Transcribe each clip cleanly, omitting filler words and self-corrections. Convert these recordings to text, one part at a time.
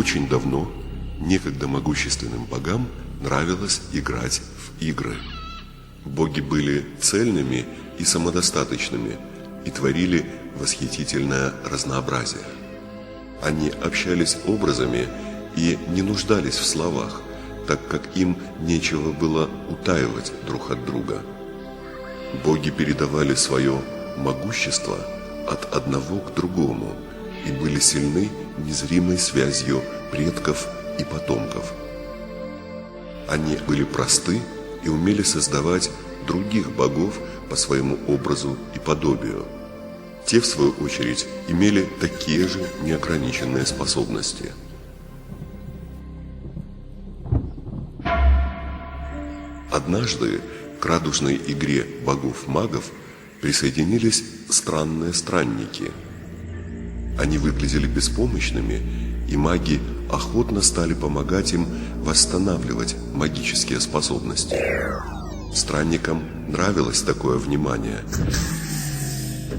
Очень давно некогда могущественным богам нравилось играть в игры. Боги были цельными и самодостаточными и творили восхитительное разнообразие. Они общались образами и не нуждались в словах, так как им нечего было утаивать друг от друга. Боги передавали свое могущество от одного к другому и были сильны незримой связью предков и потомков. Они были просты и умели создавать других богов по своему образу и подобию. Те, в свою очередь, имели такие же неограниченные способности. Однажды к радужной игре богов-магов присоединились странные странники. Они выглядели беспомощными, и маги охотно стали помогать им восстанавливать магические способности. Странникам нравилось такое внимание,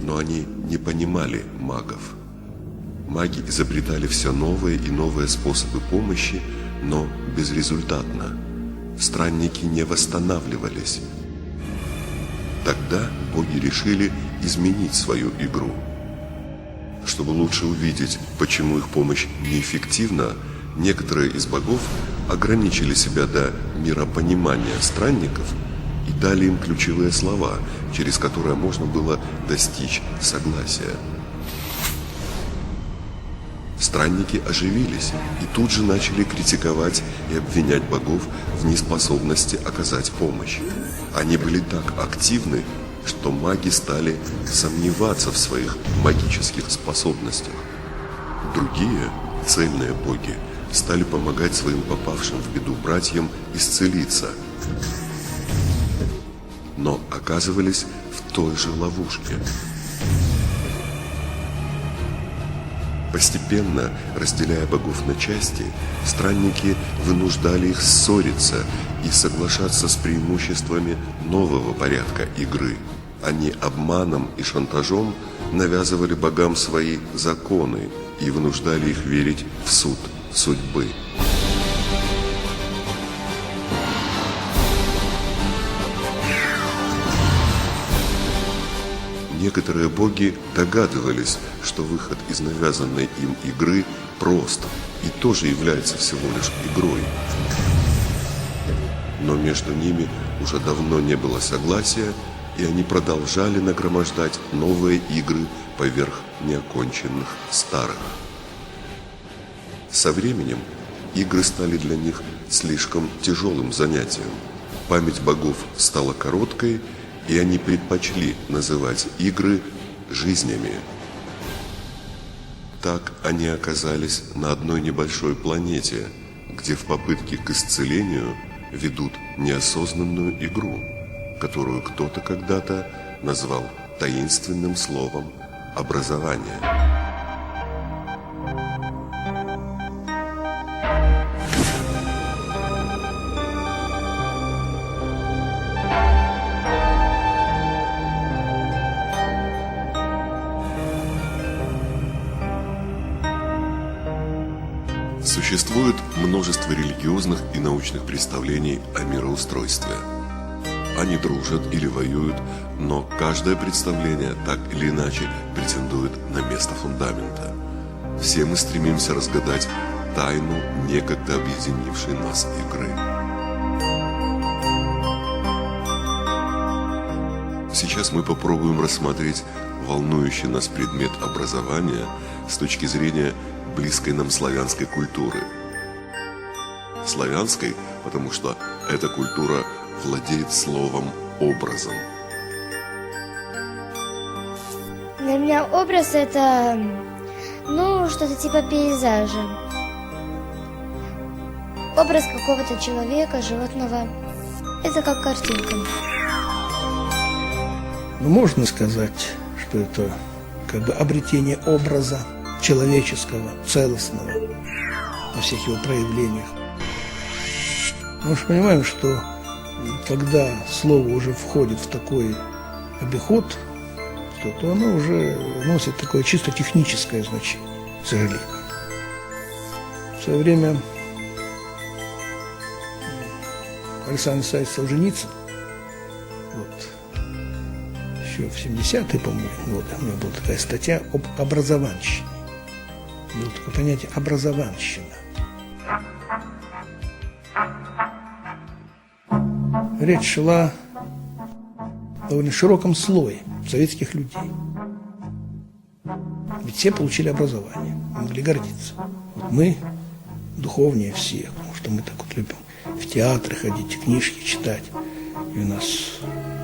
но они не понимали магов. Маги изобретали все новые и новые способы помощи, но безрезультатно. Странники не восстанавливались. Тогда боги решили изменить свою игру. Чтобы лучше увидеть, почему их помощь неэффективна, некоторые из богов ограничили себя до миропонимания странников и дали им ключевые слова, через которые можно было достичь согласия. Странники оживились и тут же начали критиковать и обвинять богов в неспособности оказать помощь. Они были так активны, что маги стали сомневаться в своих магических способностях. Другие, цельные боги, стали помогать своим попавшим в беду братьям исцелиться, но оказывались в той же ловушке. Постепенно, разделяя богов на части, странники вынуждали их ссориться и соглашаться с преимуществами нового порядка игры. Они обманом и шантажом навязывали богам свои законы и вынуждали их верить в суд судьбы. Некоторые боги догадывались, что выход из навязанной им игры прост и тоже является всего лишь игрой. Но между ними уже давно не было согласия, и они продолжали нагромождать новые игры поверх неоконченных старых. Со временем игры стали для них слишком тяжелым занятием. Память богов стала короткой, и они предпочли называть игры жизнями. Так они оказались на одной небольшой планете, где в попытке к исцелению ведут неосознанную игру, которую кто-то когда-то назвал таинственным словом «образование». Существует множество религиозных и научных представлений о мироустройстве. Они дружат или воюют, но каждое представление так или иначе претендует на место фундамента. Все мы стремимся разгадать тайну некогда объединившей нас игры. Сейчас мы попробуем рассмотреть волнующий нас предмет образования с точки зрения близкой нам славянской культуры. Славянской, потому что эта культура владеет словом «образом». Для меня образ – это, что-то типа пейзажа. Образ какого-то человека, животного. Это как картинка. Можно сказать, что это обретение образа человеческого, целостного во всех его проявлениях. Мы же понимаем, что когда слово уже входит в такой обиход, то оно уже носит такое чисто техническое значение, к сожалению. К свое время Александр Исаевич Солженицын, вот, еще в 70-е, по-моему, годы у него была такая статья об образованщине. Было такое понятие образованщина. Речь шла о довольно широком слое советских людей. Ведь все получили образование, могли гордиться. Вот мы духовнее всех, потому что мы так вот любим в театры ходить, книжки читать. И у нас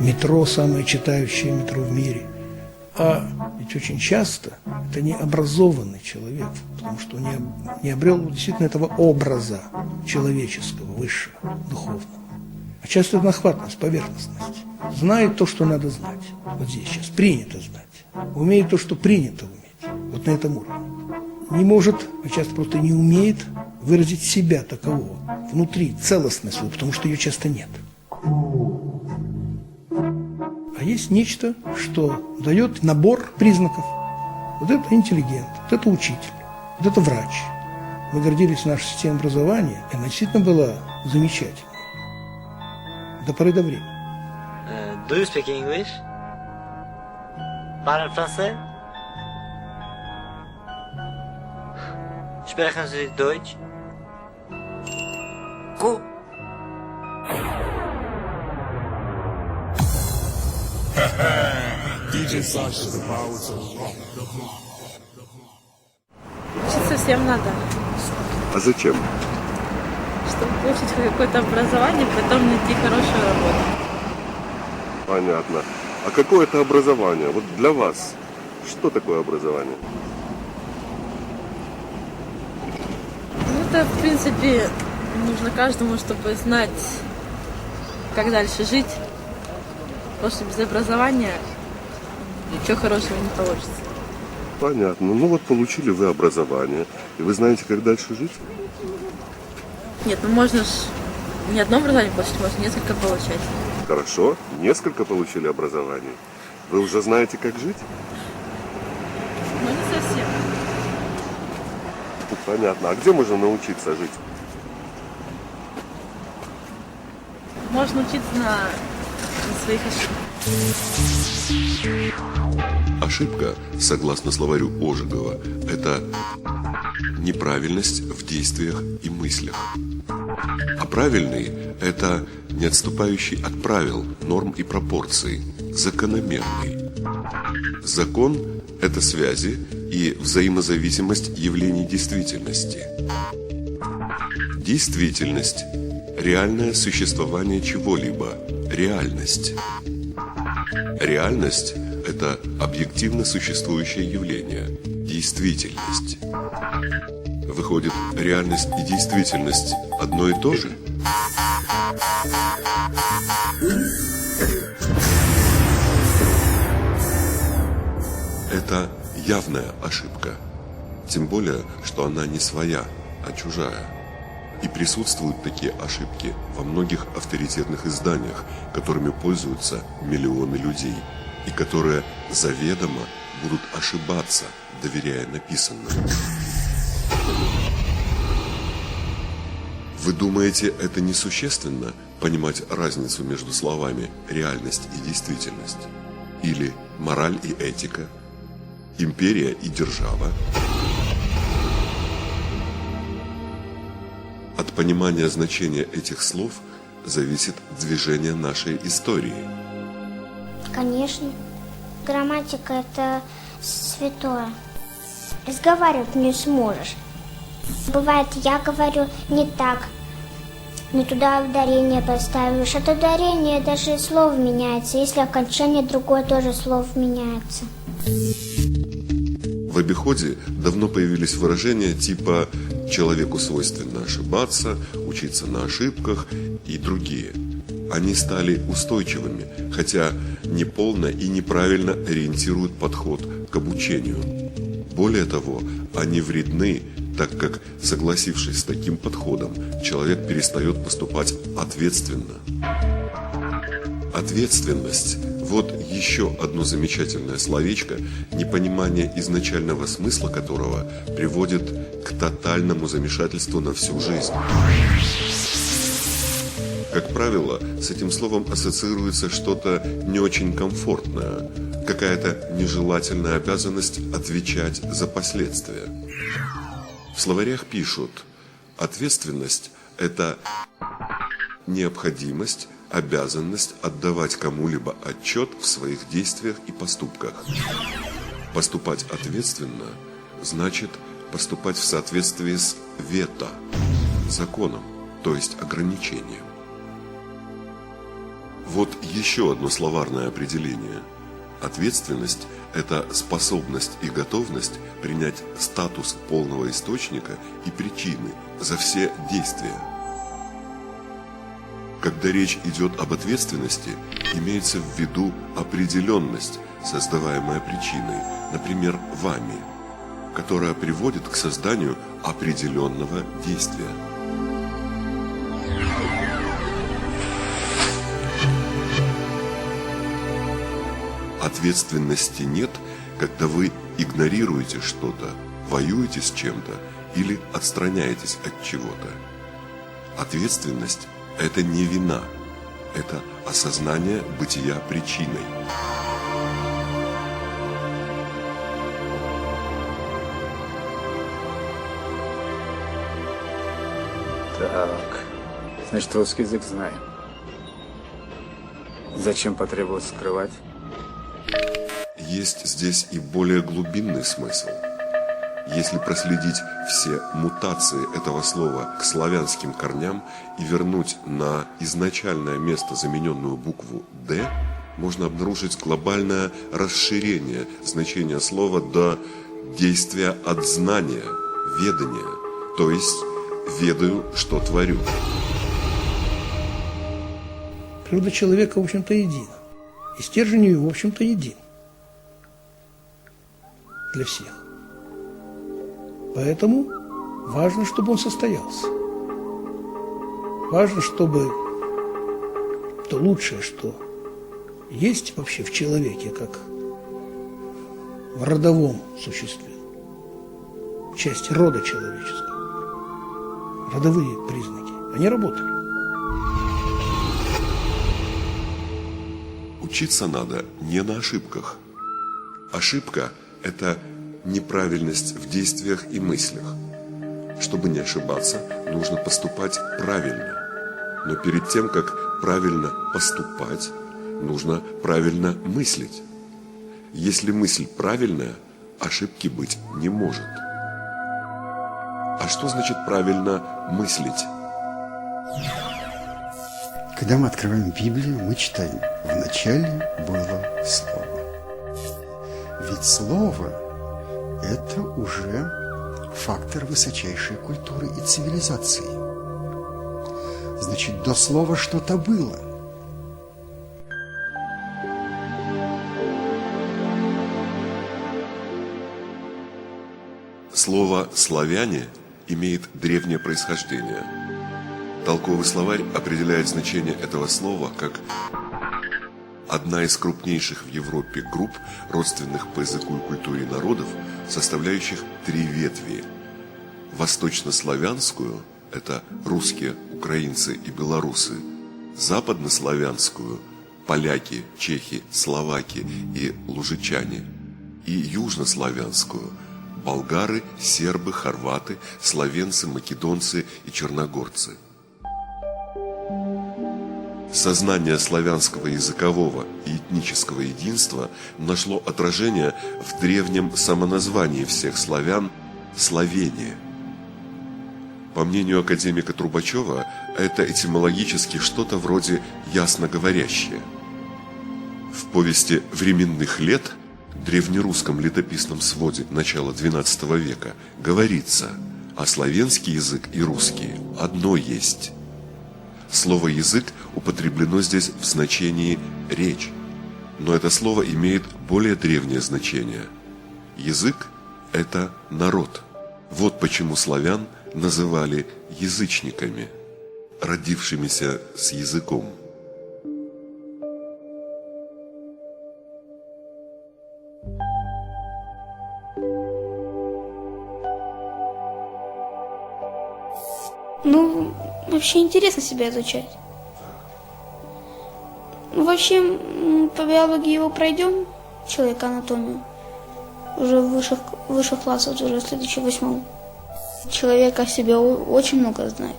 метро самое читающее метро в мире. А ведь очень часто это не образованный человек, потому что он не обрел действительно этого образа человеческого, высшего, духовного. А часто это нахватность, поверхностность. Знает то, что надо знать. Вот здесь сейчас принято знать. Умеет то, что принято уметь. Вот на этом уровне. Не может, а часто просто не умеет выразить себя такового. Внутри, целостность свою, потому что ее часто нет. А есть нечто, что дает набор признаков. Вот это интеллигент, вот это учитель, вот это врач. Мы гордились нашей системой образования, и она действительно была замечательной. До поры до времени. Do you speak English? Parle français? Sprechen Sie Deutsch? Gut. Учиться всем надо, А зачем? чтобы получить какое-то образование, потом найти хорошую работу. Понятно. А какое это образование? Вот для вас, что такое образование? Ну, это, в принципе, нужно каждому, чтобы знать, как дальше жить. Потому что без образования ничего хорошего не получится. Понятно. Ну вот получили вы образование, и вы знаете, как дальше жить? Нет, ну можно ж не одно образование получить, можно несколько получать. Хорошо, несколько получили образований. Вы уже знаете, как жить? Но не совсем. Понятно. А где можно научиться жить? Можно учиться на своих ошибках. Ошибка, согласно словарю Ожегова, это неправильность в действиях и мыслях. А правильный – это не отступающий от правил, норм и пропорций, закономерный. Закон – это связи и взаимозависимость явлений действительности. Действительность – реальное существование чего-либо, реальность. Реальность – это объективно существующее явление, действительность. Выходит, реальность и действительность одно и то же? Это явная ошибка. Тем более, что она не своя, а чужая. И присутствуют такие ошибки во многих авторитетных изданиях, которыми пользуются миллионы людей, и которые заведомо будут ошибаться, доверяя написанному. Вы думаете, это несущественно понимать разницу между словами «реальность» и «действительность»? Или «мораль» и «этика», «империя» и «держава»? От понимания значения этих слов зависит движение нашей истории. Конечно. Грамматика – это святое. Разговаривать не сможешь. Бывает, я говорю не так, но туда ударение поставишь. От ударения даже слово меняется. Если окончание другое, тоже слово меняется. В обиходе давно появились выражения типа «человеку свойственно ошибаться», «учиться на ошибках» и другие. Они стали устойчивыми, хотя неполно и неправильно ориентируют подход к обучению. Более того, они вредны, так как, согласившись с таким подходом, человек перестает поступать ответственно. Ответственность – Вот еще одно замечательное словечко, непонимание изначального смысла которого приводит к тотальному замешательству на всю жизнь. Как правило, с этим словом ассоциируется что-то не очень комфортное, какая-то нежелательная обязанность отвечать за последствия. В словарях пишут: ответственность – это необходимость, обязанность отдавать кому-либо отчет в своих действиях и поступках. Поступать ответственно значит поступать в соответствии с вето, законом, то есть ограничением. Вот еще одно словарное определение. Ответственность – это способность и готовность принять статус полного источника и причины за все действия. Когда речь идет об ответственности, имеется в виду определенность, создаваемая причиной, например, вами, которая приводит к созданию определенного действия. Ответственности нет, когда вы игнорируете что-то, воюете с чем-то или отстраняетесь от чего-то. Ответственность – это не вина, это осознание бытия причиной. Так, значит, русский язык знаем. Зачем потребовалось скрывать? Есть здесь и более глубинный смысл. Если проследить все мутации этого слова к славянским корням и вернуть на изначальное место замененную букву «д», можно обнаружить глобальное расширение значения слова до действия от знания, ведания, то есть «ведаю, что творю». Природа человека, в общем-то, едина. И стержень ее, в общем-то, един. Для всех. Поэтому важно, чтобы он состоялся. Важно, чтобы то лучшее, что есть вообще в человеке, как в родовом существе, часть рода человеческого, родовые признаки, они работали. Учиться надо не на ошибках. Ошибка – это неправильность в действиях и мыслях. Чтобы не ошибаться, нужно поступать правильно. Но перед тем, как правильно поступать, нужно правильно мыслить. Если мысль правильная, ошибки быть не может. А что значит правильно мыслить? Когда мы открываем Библию, мы читаем: «Вначале было Слово». Ведь Слово – это уже фактор высочайшей культуры и цивилизации. Значит, до Слова что-то было. Слово «славяне» имеет древнее происхождение. Толковый словарь определяет значение этого слова как одна из крупнейших в Европе групп, родственных по языку и культуре народов, составляющих 3 ветви. Восточнославянскую – это русские, украинцы и белорусы, западнославянскую – поляки, чехи, словаки и лужичане, и южнославянскую – болгары, сербы, хорваты, словенцы, македонцы и черногорцы. Сознание славянского языкового и этнического единства нашло отражение в древнем самоназвании всех славян – Словения. По мнению академика Трубачева, это этимологически что-то вроде «ясноговорящее». В повести «Временных лет», древнерусском летописном своде начала XII века, говорится: «А славянский язык и русский одно есть». Слово «язык» употреблено здесь в значении «речь», но это слово имеет более древнее значение. Язык – это народ. Вот почему славян называли язычниками, родившимися с языком. вообще интересно себя изучать. Вообще, по биологии его пройдем, человека анатомию, уже в высших классах, уже в следующем 8. Человек о себе очень много знает.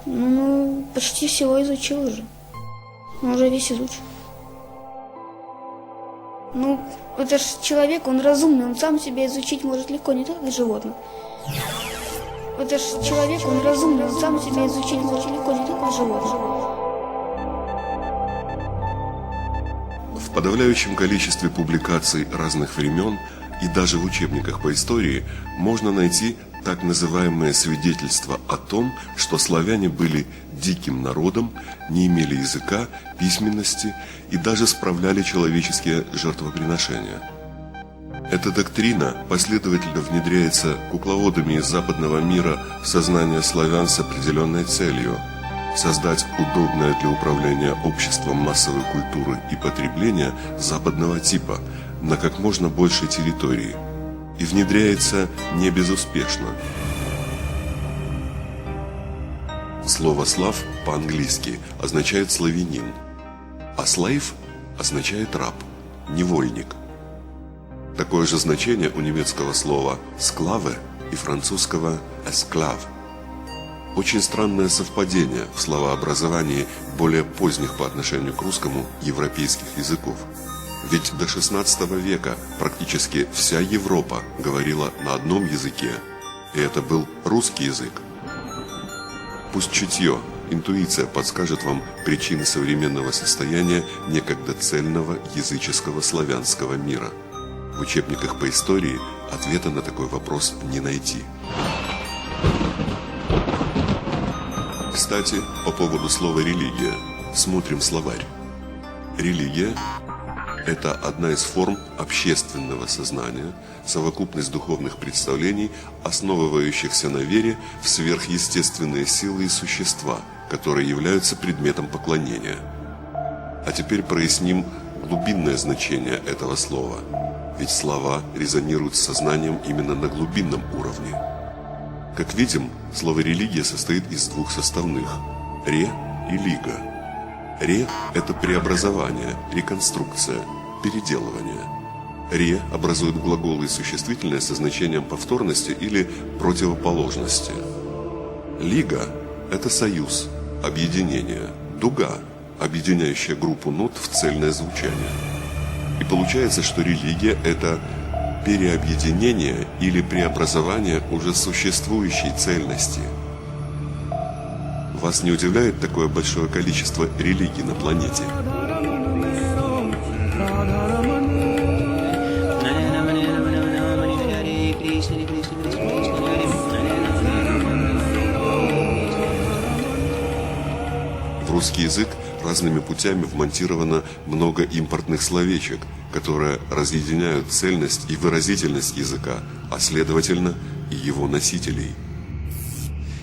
Ну, почти всего изучил уже. Он уже весь изучен. Ну, это же человек, он разумный, он сам себя изучить может легко, не так, как животное. Это же человек, он разумный, он сам себя изучить может легко, не так, как животное. В подавляющем количестве публикаций разных времен и даже в учебниках по истории можно найти так называемые свидетельства о том, что славяне были диким народом, не имели языка, письменности и даже справляли человеческие жертвоприношения. Эта доктрина последовательно внедряется кукловодами из западного мира в сознание славян с определенной целью – создать удобное для управления обществом массовой культуры и потребления западного типа на как можно большей территории. И внедряется не безуспешно. Слово «слав» по-английски означает «славянин», а «слейв» означает «раб», «невольник». Такое же значение у немецкого слова «склаве» и французского «эсклав». Очень странное совпадение в словообразовании более поздних по отношению к русскому европейских языков. Ведь до XVI века практически вся Европа говорила на одном языке, и это был русский язык. Пусть чутье, интуиция подскажет вам причины современного состояния некогда цельного языческого славянского мира. В учебниках по истории ответа на такой вопрос не найти. Кстати, по поводу слова «религия». Смотрим словарь. Религия – это одна из форм общественного сознания, совокупность духовных представлений, основывающихся на вере в сверхъестественные силы и существа, которые являются предметом поклонения. А теперь проясним глубинное значение этого слова, ведь слова резонируют с сознанием именно на глубинном уровне. Как видим, слово «религия» состоит из двух составных – «ре» и «лига». «Ре» – это преобразование, реконструкция, переделывание. «Ре» образует глаголы и существительное со значением повторности или противоположности. «Лига» – это союз, объединение, «дуга» – объединяющая группу нот в цельное звучание. И получается, что религия – это переобъединение или преобразование уже существующей цельности. Вас не удивляет такое большое количество религий на планете? В русский язык разными путями вмонтировано много импортных словечек, которые разъединяют цельность и выразительность языка, а следовательно и его носителей.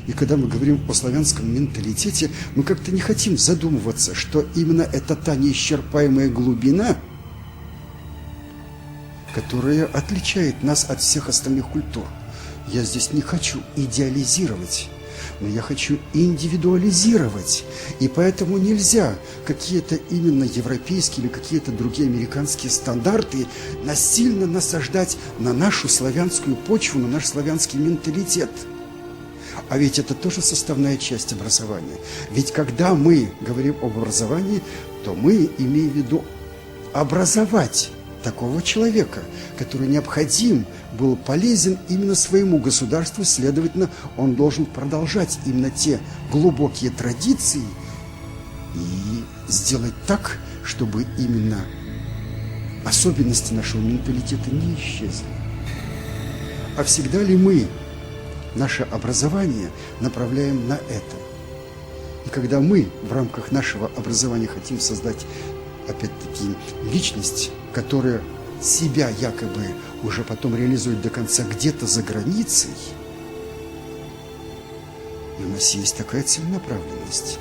И когда мы говорим о славянском менталитете, мы как-то не хотим задумываться, что именно это та неисчерпаемая глубина, которая отличает нас от всех остальных культур. Я здесь не хочу идеализировать, но я хочу индивидуализировать. И поэтому нельзя какие-то именно европейские или какие-то другие американские стандарты насильно насаждать на нашу славянскую почву, на наш славянский менталитет. А ведь это тоже составная часть образования. Ведь когда мы говорим об образовании, то мы имеем в виду образовать такого человека, который необходим, был полезен именно своему государству, следовательно, он должен продолжать именно те глубокие традиции и сделать так, чтобы именно особенности нашего менталитета не исчезли. А всегда ли мы наше образование направляем на это? И когда мы в рамках нашего образования хотим создать, опять-таки, личность, которая себя якобы уже потом реализует до конца где-то за границей, и у нас есть такая целенаправленность.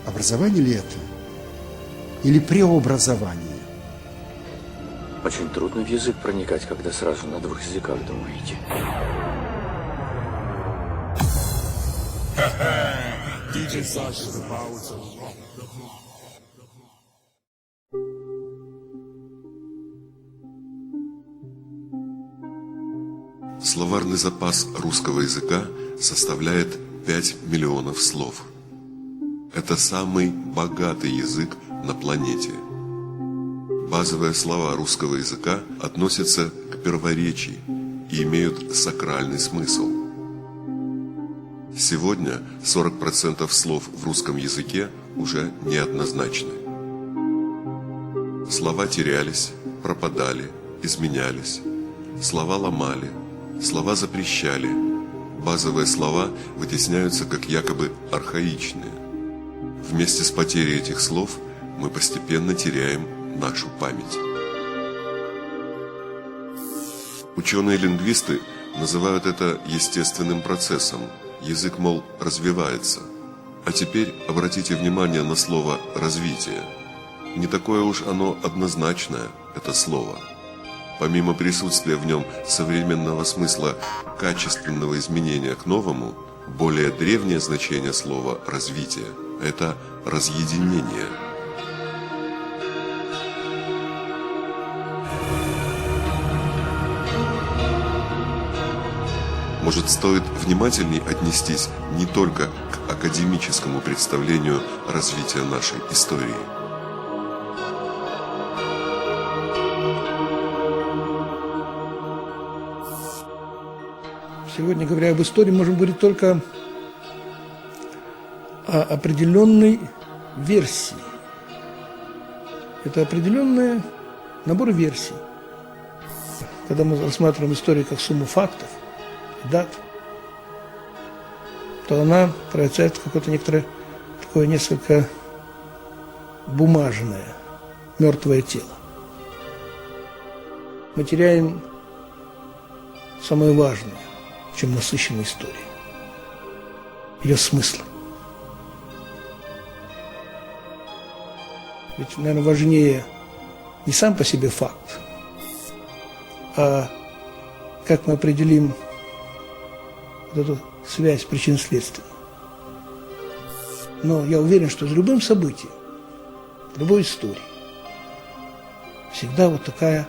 Образование ли это? Или преобразование? Очень трудно в язык проникать, когда сразу на двух языках думаете. Словарный запас русского языка составляет 5 миллионов слов. Это самый богатый язык на планете. Базовые слова русского языка относятся к перворечии и имеют сакральный смысл. Сегодня 40% слов в русском языке уже неоднозначны. Слова терялись, пропадали, изменялись. Слова ломали, слова запрещали. Базовые слова вытесняются как якобы архаичные. Вместе с потерей этих слов мы постепенно теряем нашу память. Ученые-лингвисты называют это естественным процессом. Язык, мол, развивается. А теперь обратите внимание на слово «развитие». Не такое уж оно однозначное, это слово. Помимо присутствия в нем современного смысла качественного изменения к новому, более древнее значение слова «развитие» – это разъединение. Может, стоит внимательней отнестись не только к академическому представлению развития нашей истории. Сегодня, говоря об истории, можем говорить только о определенной версии. Это определенный набор версий. Когда мы рассматриваем историю как сумму фактов, дат, то она превращается в какое-то некоторое такое несколько бумажное, мертвое тело. Мы теряем самое важное, чем насыщена история. Ее смысл. Ведь, наверное, важнее не сам по себе факт, а как мы определим вот эту связь причин-следственную. Но я уверен, что с любым событием, любой историей, всегда вот такая,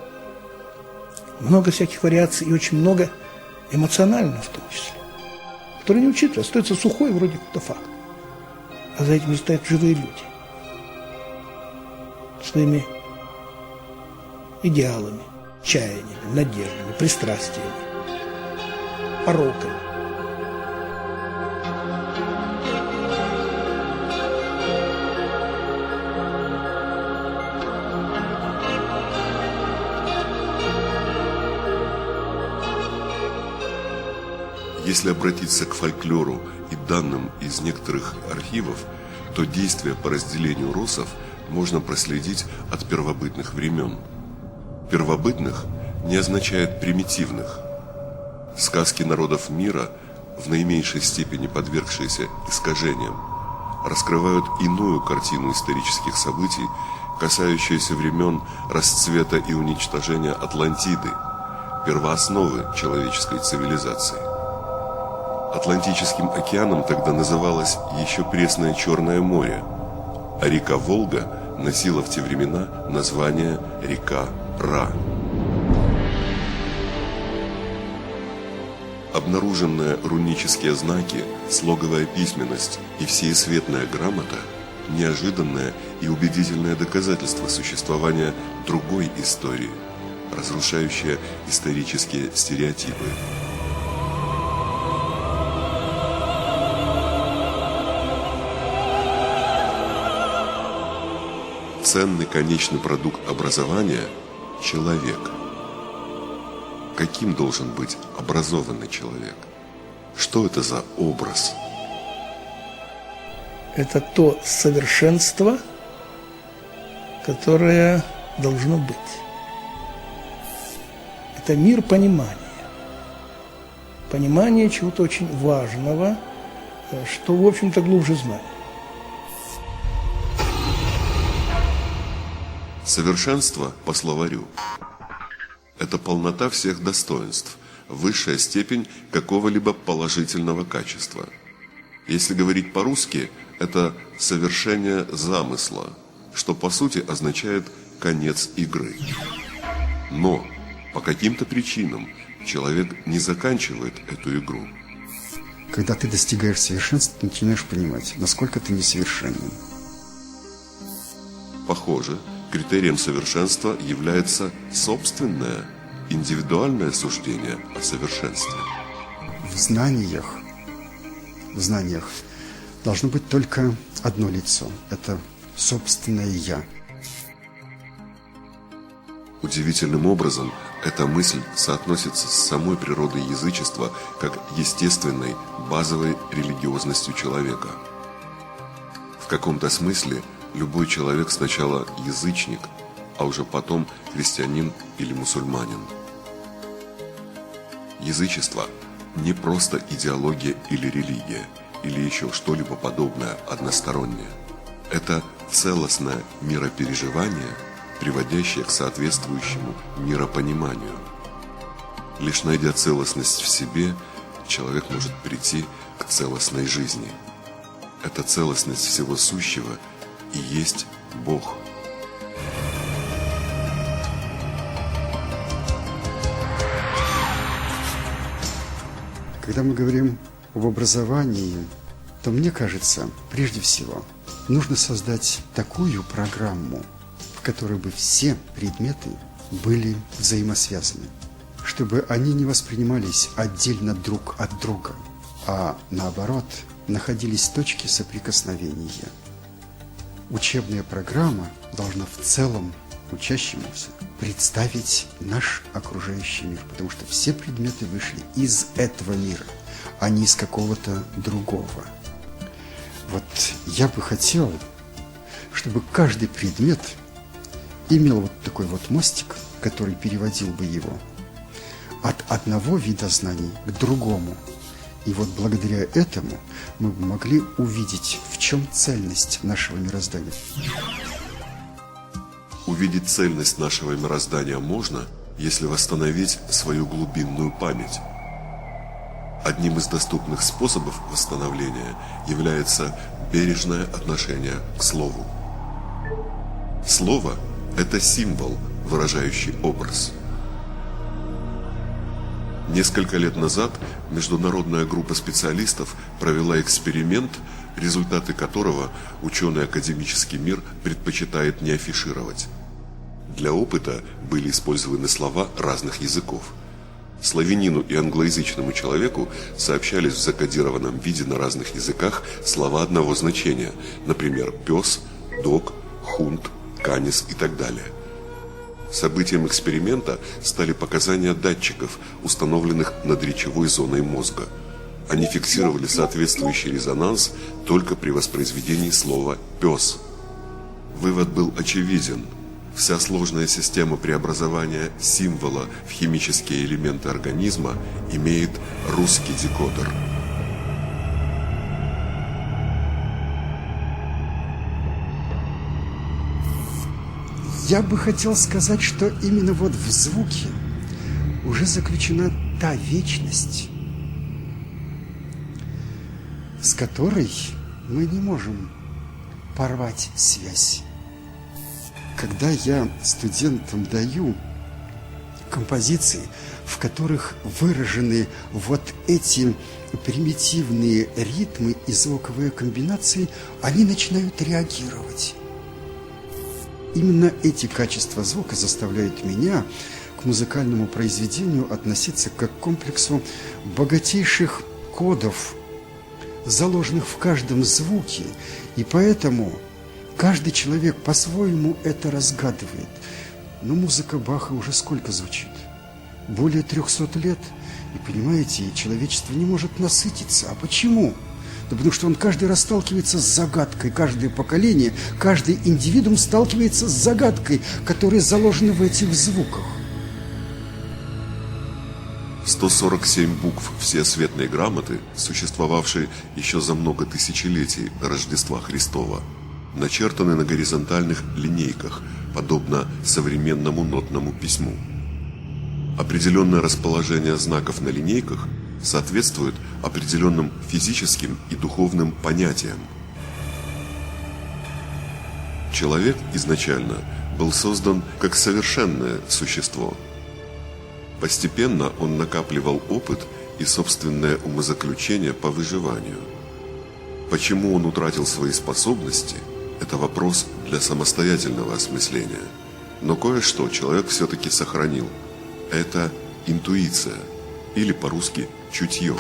много всяких вариаций и очень много эмоционально в том числе, который не учитывается, остается сухой вроде как-то факт. А за этим стоят живые люди. Своими идеалами, чаяниями, надеждами, пристрастиями, пороками. Если обратиться к фольклору и данным из некоторых архивов, то действия по разделению русов можно проследить от первобытных времен. Первобытных не означает примитивных. Сказки народов мира, в наименьшей степени подвергшиеся искажениям, раскрывают иную картину исторических событий, касающуюся времен расцвета и уничтожения Атлантиды, первоосновы человеческой цивилизации. Атлантическим океаном тогда называлось еще пресное Черное море, а река Волга носила в те времена название река Ра. Обнаруженные рунические знаки, слоговая письменность и всеесветная грамота – неожиданное и убедительное доказательство существования другой истории, разрушающее исторические стереотипы. Ценный конечный продукт образования – человек. Каким должен быть образованный человек? Что это за образ? Это то совершенство, которое должно быть. Это мир понимания. Понимание чего-то очень важного, что, в общем-то, глубже знания. Совершенство по словарю – это полнота всех достоинств, высшая степень какого-либо положительного качества. Если говорить по-русски, это совершение замысла, что по сути означает конец игры. Но по каким-то причинам человек не заканчивает эту игру. Когда ты достигаешь совершенства, ты начинаешь понимать, насколько ты несовершенен. Похоже, критерием совершенства является собственное, индивидуальное суждение о совершенстве. В знаниях должно быть только одно лицо. Это собственное «я». Удивительным образом эта мысль соотносится с самой природой язычества как естественной, базовой религиозностью человека. В каком-то смысле любой человек сначала язычник, а уже потом христианин или мусульманин. Язычество не просто идеология или религия, или еще что-либо подобное одностороннее. Это целостное миропереживание, приводящее к соответствующему миропониманию. Лишь найдя целостность в себе, человек может прийти к целостной жизни. Эта целостность всего сущего и есть Бог. Когда мы говорим об образовании, то мне кажется, прежде всего, нужно создать такую программу, в которой бы все предметы были взаимосвязаны, чтобы они не воспринимались отдельно друг от друга, а наоборот, находились точки соприкосновения. Учебная программа должна в целом учащемуся представить наш окружающий мир, потому что все предметы вышли из этого мира, а не из какого-то другого. Вот я бы хотел, чтобы каждый предмет имел вот такой вот мостик, который переводил бы его от одного вида знаний к другому. И вот благодаря этому мы бы могли увидеть, в чем цельность нашего мироздания. Увидеть цельность нашего мироздания можно, если восстановить свою глубинную память. Одним из доступных способов восстановления является бережное отношение к слову. Слово – это символ, выражающий образ. Несколько лет назад международная группа специалистов провела эксперимент, результаты которого ученый-академический мир предпочитает не афишировать. Для опыта были использованы слова разных языков. Славянину и англоязычному человеку сообщались в закодированном виде на разных языках слова одного значения, например, пес, дог, хунт, канис и так далее. Событием эксперимента стали показания датчиков, установленных над речевой зоной мозга. Они фиксировали соответствующий резонанс только при воспроизведении слова «пес». Вывод был очевиден. Вся сложная система преобразования символа в химические элементы организма имеет русский декодер. Я бы хотел сказать, что именно вот в звуке уже заключена та вечность, с которой мы не можем порвать связь. Когда я студентам даю композиции, в которых выражены вот эти примитивные ритмы и звуковые комбинации, они начинают реагировать. Именно эти качества звука заставляют меня к музыкальному произведению относиться как к комплексу богатейших кодов, заложенных в каждом звуке, и поэтому каждый человек по-своему это разгадывает. Но музыка Баха уже сколько звучит? Более 300 лет. И понимаете, человечество не может насытиться. А почему? Да потому что он каждый раз сталкивается с загадкой. Каждое поколение, каждый индивидуум сталкивается с загадкой, которая заложена в этих звуках. 147 букв всесветной грамоты, существовавшие еще за много тысячелетий до Рождества Христова, начертаны на горизонтальных линейках, подобно современному нотному письму. Определенное расположение знаков на линейках соответствует определенным физическим и духовным понятиям. Человек изначально был создан как совершенное существо. Постепенно он накапливал опыт и собственное умозаключение по выживанию. Почему он утратил свои способности – это вопрос для самостоятельного осмысления. Но кое-что человек все-таки сохранил. Это интуиция, или по-русски чутье.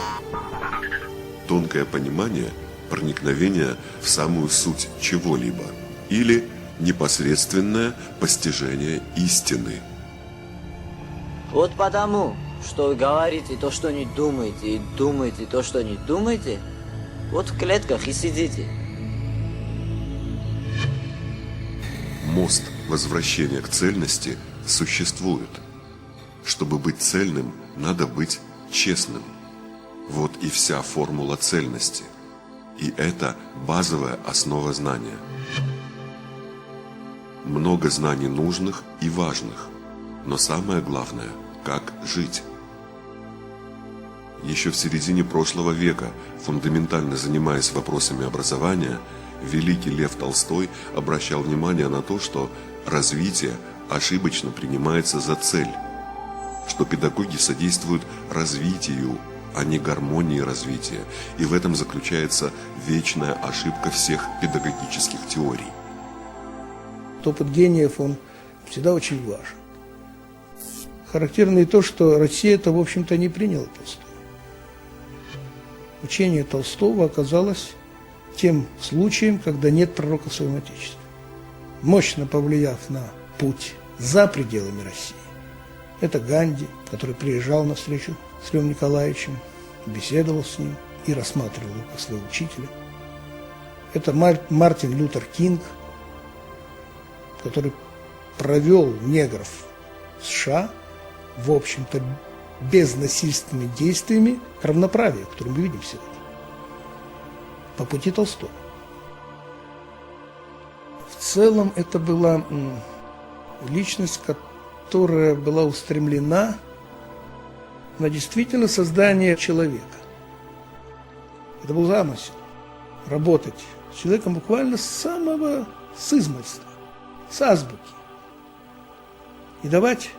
Тонкое понимание, проникновение в самую суть чего-либо. Или непосредственное постижение истины. Вот потому, что вы говорите то, что не думаете, и думаете то, что не думаете, вот в клетках и сидите. Мост возвращения к цельности существует. Чтобы быть цельным, надо быть честным. Вот и вся формула цельности. И это базовая основа знания. Много знаний нужных и важных, но самое главное – как жить. Еще в середине прошлого века, фундаментально занимаясь вопросами образования, великий Лев Толстой обращал внимание на то, что развитие ошибочно принимается за цель, что педагоги содействуют развитию, а не гармонии развития, и в этом заключается вечная ошибка всех педагогических теорий. Опыт гениев, он всегда очень важен. Характерно и то, что Россия это, в общем-то, не приняла Толстого. Учение Толстого оказалось тем случаем, когда нет пророка в своем Отечестве. Мощно повлияв на путь за пределами России. Это Ганди, который приезжал на встречу с Львом Николаевичем, беседовал с ним и рассматривал его как своего учителя. Это Мартин Лютер Кинг, который провел негров в США, в общем-то, безнасильственными действиями к равноправию, которое мы видим сегодня, по пути Толстого. В целом это была личность, которая была устремлена на действительно создание человека. Это был замысел. Работать с человеком буквально с измольства, с азбуки. И давать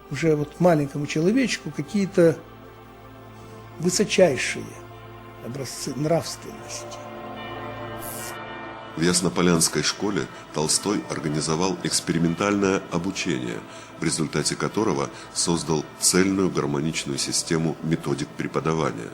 уже вот маленькому человечку какие-то высочайшие образцы нравственности. В Яснополянской школе Толстой организовал экспериментальное обучение, в результате которого создал цельную гармоничную систему методик преподавания.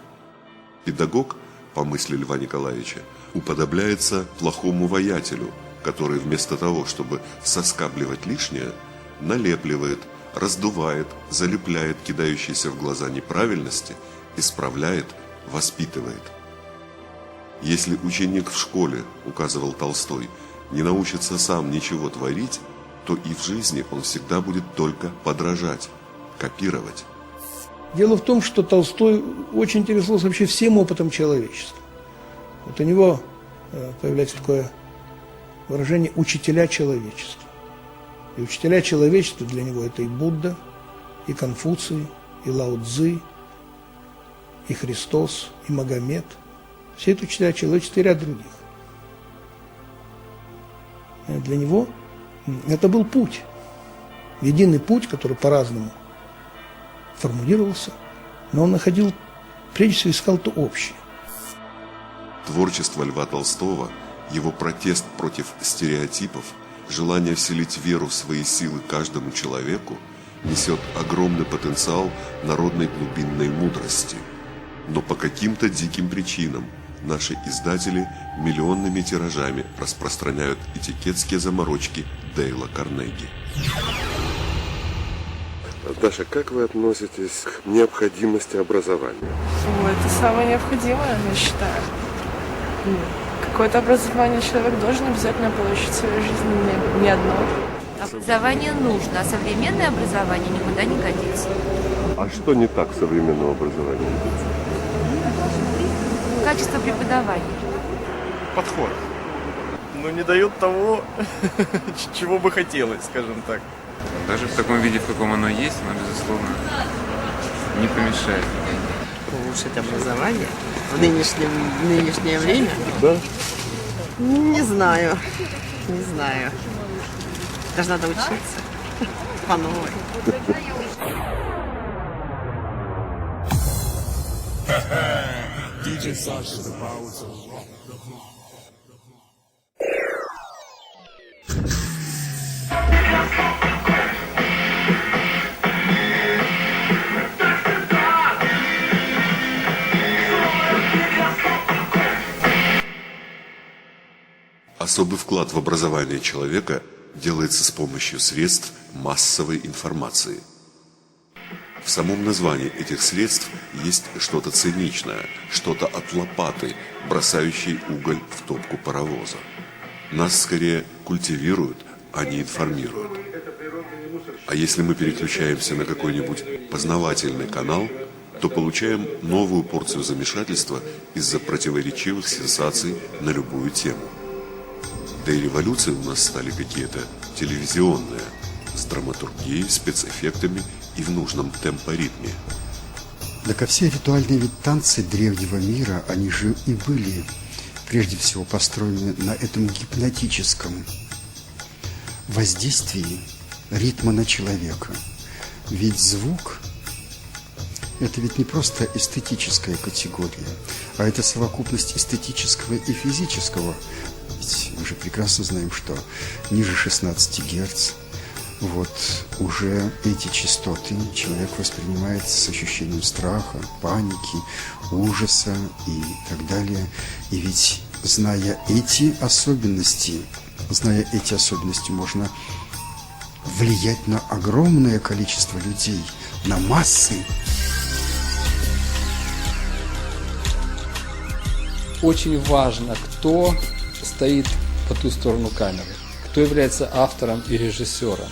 Педагог, по мысли Льва Николаевича, уподобляется плохому воятелю, который вместо того, чтобы соскабливать лишнее, налепливает, раздувает, залепляет кидающиеся в глаза неправильности, исправляет, воспитывает. Если ученик в школе, указывал Толстой, не научится сам ничего творить, то и в жизни он всегда будет только подражать, копировать. Дело в том, что Толстой очень интересовался вообще всем опытом человечества. Вот у него появляется такое выражение «учителя человечества». И учителя человечества для него это и Будда, и Конфуций, и Лао Цзы, и Христос, и Магомед. Все это учителя человечества и ряд других. Для него это был путь. Единый путь, который по-разному формулировался, но он находил, прежде всего, искал то общее. Творчество Льва Толстого, его протест против стереотипов, желание вселить веру в свои силы каждому человеку несет огромный потенциал народной глубинной мудрости. Но по каким-то диким причинам наши издатели миллионными тиражами распространяют этикетские заморочки Дейла Карнеги. Даша, как вы относитесь к необходимости образования? Это самое необходимое, я считаю. Какое-то образование человек должен обязательно получить в своей жизни, не одно. Образование нужно, а современное образование никуда не годится. А что не так с современным образованием? Качество преподавания. Подход. Но не дают того, чего бы хотелось, скажем так. Даже в таком виде, в каком оно есть, оно, безусловно, не помешает. улучшить образование в нынешнее время? Да. Не знаю. Даже надо учиться по новой. Особый вклад в образование человека делается с помощью средств массовой информации. В самом названии этих средств есть что-то циничное, что-то от лопаты, бросающей уголь в топку паровоза. Нас скорее культивируют, а не информируют. А если мы переключаемся на какой-нибудь познавательный канал, то получаем новую порцию замешательства из-за противоречивых сенсаций на любую тему. Да и революции у нас стали какие-то телевизионные, с драматургией, спецэффектами и в нужном темпоритме. Так а все ритуальные ведь танцы древнего мира, они же и были прежде всего построены на этом гипнотическом воздействии ритма на человека. Ведь звук – это ведь не просто эстетическая категория, а это совокупность эстетического и физического. Ведь мы же прекрасно знаем, что ниже 16 Гц вот уже эти частоты человек воспринимает с ощущением страха, паники, ужаса и так далее. И ведь, зная эти особенности, можно влиять на огромное количество людей, на массы. Очень важно, кто стоит по ту сторону камеры, кто является автором и режиссером,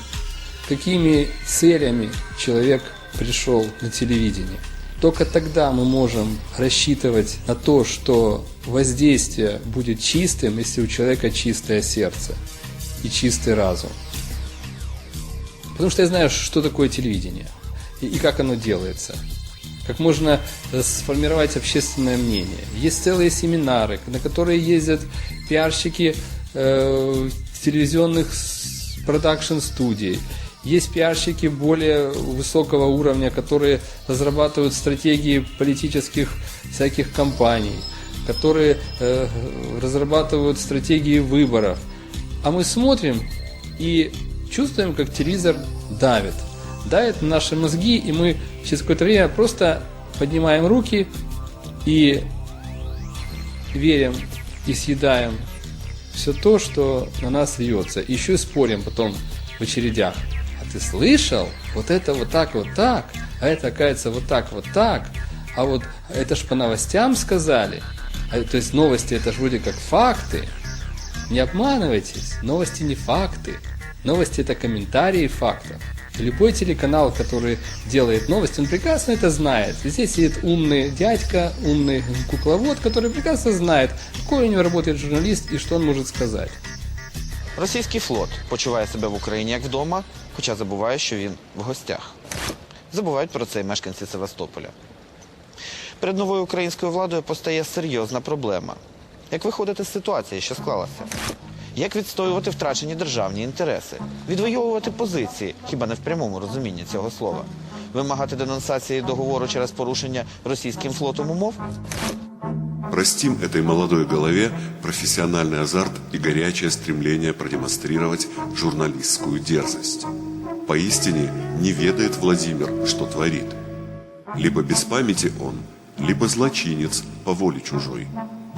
какими целями человек пришел на телевидение. Только тогда мы можем рассчитывать на то, что воздействие будет чистым, если у человека чистое сердце и чистый разум. Потому что я знаю, что такое телевидение и как оно делается. Как можно сформировать общественное мнение. Есть целые семинары, на которые ездят пиарщики телевизионных продакшн-студий. Есть пиарщики более высокого уровня, которые разрабатывают стратегии политических всяких кампаний, которые разрабатывают стратегии выборов. А мы смотрим и чувствуем, как телевизор давит на наши мозги, и мы через какое-то время просто поднимаем руки и верим и съедаем все то, что на нас льется. И еще и спорим потом в очередях. А ты слышал? Вот это вот так, а это, оказывается, вот так. А вот это ж по новостям сказали. То есть новости это ж вроде как факты. Не обманывайтесь, новости не факты. Новости это комментарии фактов. И любой телеканал, который делает новости, он прекрасно это знает. Здесь сидит умный дядька, умный кукловод, который прекрасно знает, какой у него работает журналіст і що він може сказати. Російський флот почуває себе в Україні як вдома, хоча забуває, що він в гостях. Забувають про це і мешканці Севастополя. Перед новою українською владою постає серйозна проблема. Як виходити з ситуації, що склалася? Як відстоювати втрачені державні інтереси? Відвоювати позиції, хіба не в прямому розумінні цього слова? Вимагати денонсації договору через порушення російським флотом умов? Простим этой молодой голове профессиональный азарт и горячее стремление продемонстрировать журналистскую дерзость. Поистине не ведает Владимир, что творит. Либо без памяти он, либо злочинец по воле чужой.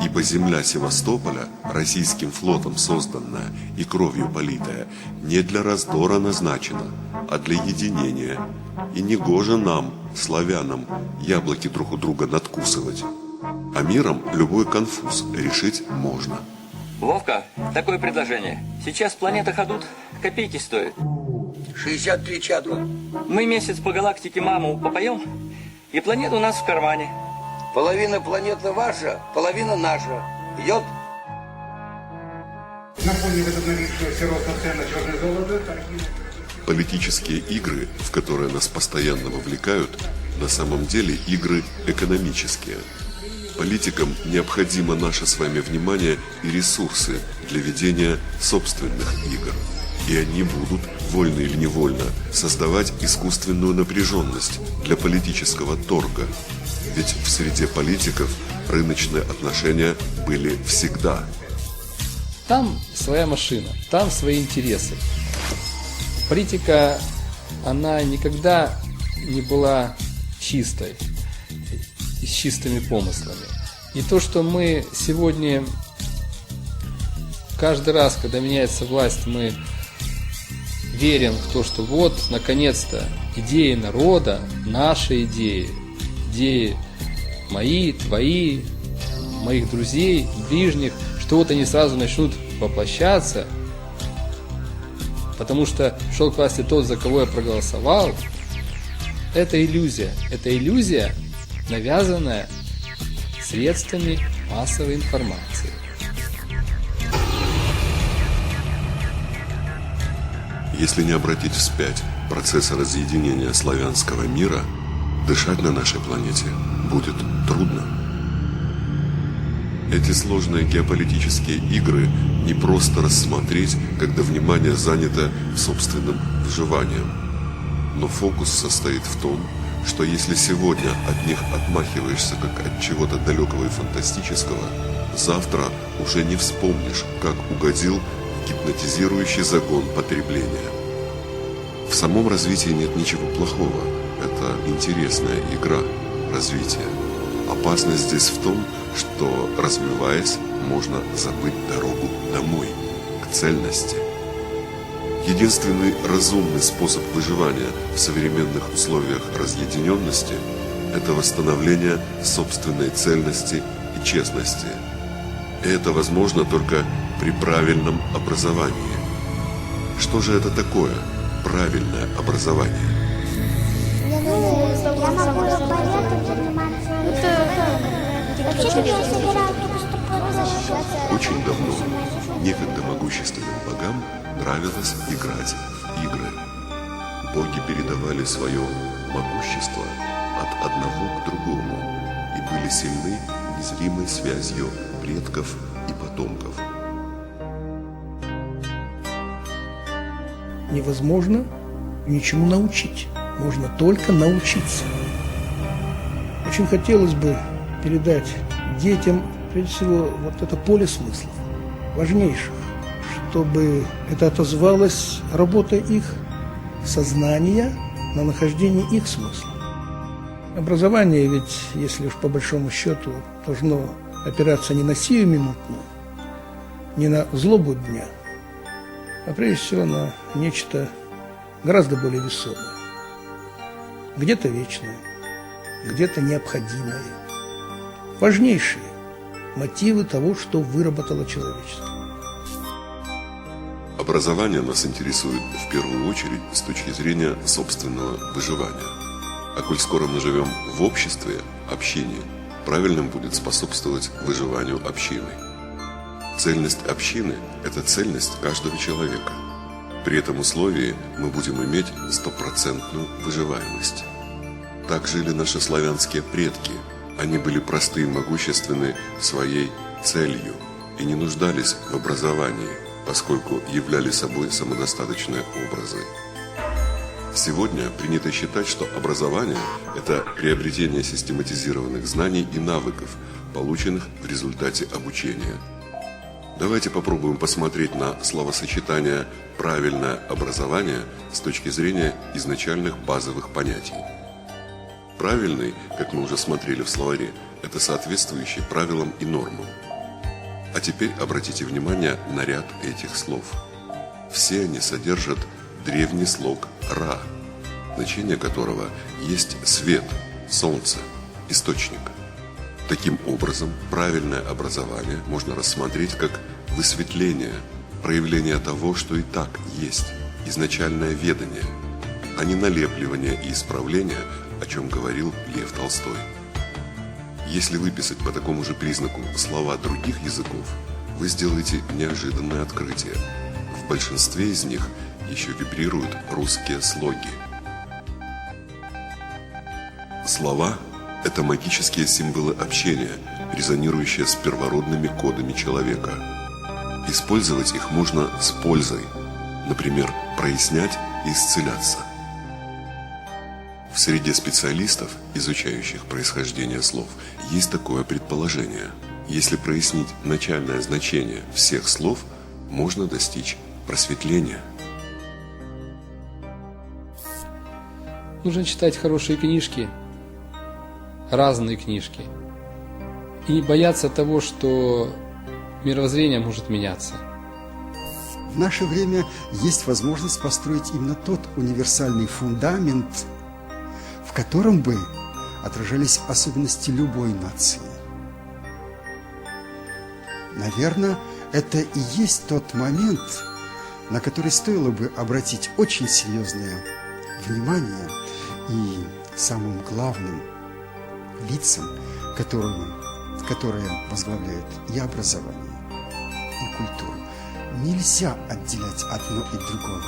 Ибо земля Севастополя, российским флотом созданная и кровью политая, не для раздора назначена, а для единения. И негоже нам, славянам, яблоки друг у друга надкусывать. А миром любой конфуз решить можно. Вовка, такое предложение. Сейчас планета Ходут копейки стоит. 63 чадла. Мы месяц по галактике маму попоем, и планета у нас в кармане. Половина планеты ваша, половина наша. Идет? Напомню, возобновившегося роста цен на черное золото. Политические игры, в которые нас постоянно вовлекают, на самом деле игры экономические. Политикам необходимо наше с вами внимание и ресурсы для ведения собственных игр. И они будут, вольно или невольно, создавать искусственную напряженность для политического торга. Ведь в среде политиков рыночные отношения были всегда. Там своя машина, там свои интересы. Политика, она никогда не была чистой, с чистыми помыслами. И то, что мы сегодня, каждый раз, когда меняется власть, мы верим в то, что вот, наконец-то, идеи народа, наши идеи мои, твои, моих друзей, ближних, что вот они сразу начнут воплощаться, потому что шел к власти тот, за кого я проголосовал. Это иллюзия, навязанная средствами массовой информации. Если не обратить вспять процесса разъединения славянского мира, дышать на нашей планете будет трудно. Эти сложные геополитические игры не просто рассмотреть, когда внимание занято собственным выживанием. Но фокус состоит в том, что если сегодня от них отмахиваешься как от чего-то далекого и фантастического, завтра уже не вспомнишь, как угодил в гипнотизирующий загон потребления. В самом развитии нет ничего плохого. Это интересная игра развития. Опасность здесь в том, что, развиваясь, можно забыть дорогу домой, к цельности. Единственный разумный способ выживания в современных условиях разъединенности – это восстановление собственной цельности и честности. И это возможно только при правильном образовании. Что же это такое правильное образование? Я могу балетом заниматься. Вообще-то я собираюсь только с тобой защищаться. Очень давно некогда могущественным богам нравилось играть в игры. Боги передавали свое могущество от одного к другому и были сильны незримой связью предков и потомков. Невозможно ничему научить. Можно только научиться. Очень хотелось бы передать детям, прежде всего, вот это поле смыслов, важнейших, чтобы это отозвалось работой их сознания на нахождение их смысла. Образование ведь, если уж по большому счету, должно опираться не на сиюминутную, не на злобу дня, а прежде всего на нечто гораздо более весомое. Где-то вечное, где-то необходимое. Важнейшие мотивы того, что выработало человечество. Образование нас интересует в первую очередь с точки зрения собственного выживания. А коль скоро мы живем в обществе, общине, правильным будет способствовать выживанию общины. Цельность общины – это цельность каждого человека. При этом условии мы будем иметь стопроцентную выживаемость. Так жили наши славянские предки. Они были просты и могущественны своей целью и не нуждались в образовании, поскольку являли собой самодостаточные образы. Сегодня принято считать, что образование – это приобретение систематизированных знаний и навыков, полученных в результате обучения. Давайте попробуем посмотреть на словосочетание «правильное образование» с точки зрения изначальных базовых понятий. Правильный, как мы уже смотрели в словаре, это соответствующий правилам и нормам. А теперь обратите внимание на ряд этих слов. Все они содержат древний слог «ра», значение которого есть свет, солнце, источник. Таким образом, правильное образование можно рассмотреть как высветление, проявление того, что и так есть, изначальное ведание, а не налепливание и исправление, о чем говорил Лев Толстой. Если выписать по такому же признаку слова других языков, вы сделаете неожиданное открытие. В большинстве из них еще вибрируют русские слоги. Слова – это магические символы общения, резонирующие с первородными кодами человека. Использовать их можно с пользой, например, прояснять и исцеляться. В среде специалистов, изучающих происхождение слов, есть такое предположение. Если прояснить начальное значение всех слов, можно достичь просветления. Нужно читать хорошие книжки, разные книжки. И не бояться того, что мировоззрение может меняться. В наше время есть возможность построить именно тот универсальный фундамент, в котором бы отражались особенности любой нации. Наверное, это и есть тот момент, на который стоило бы обратить очень серьезное внимание и самым главным лицам, которые возглавляют и образование, и культуру. Нельзя отделять одно и другое.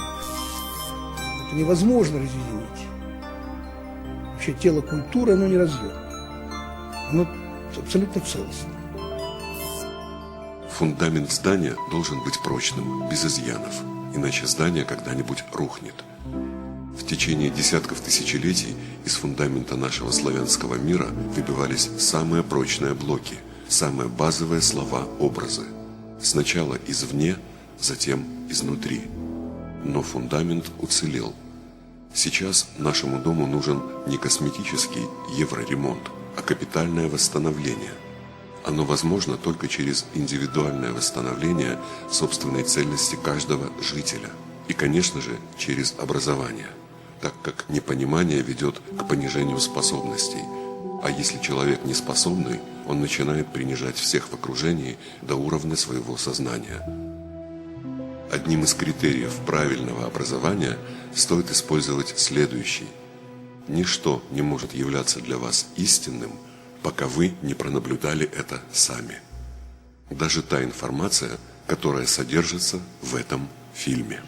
Это невозможно разъединить. Вообще тело культуры, оно не разъемно. Оно абсолютно целостно. Фундамент здания должен быть прочным, без изъянов, иначе здание когда-нибудь рухнет. В течение десятков тысячелетий из фундамента нашего славянского мира выбивались самые прочные блоки, самые базовые слова, образы. Сначала извне, затем изнутри. Но фундамент уцелел. Сейчас нашему дому нужен не косметический евроремонт, а капитальное восстановление. Оно возможно только через индивидуальное восстановление собственной цельности каждого жителя. И, конечно же, через образование, так как непонимание ведет к понижению способностей. А если человек неспособный, он начинает принижать всех в окружении до уровня своего сознания. Одним из критериев правильного образования стоит использовать следующий. Ничто не может являться для вас истинным, пока вы не пронаблюдали это сами. Даже та информация, которая содержится в этом фильме.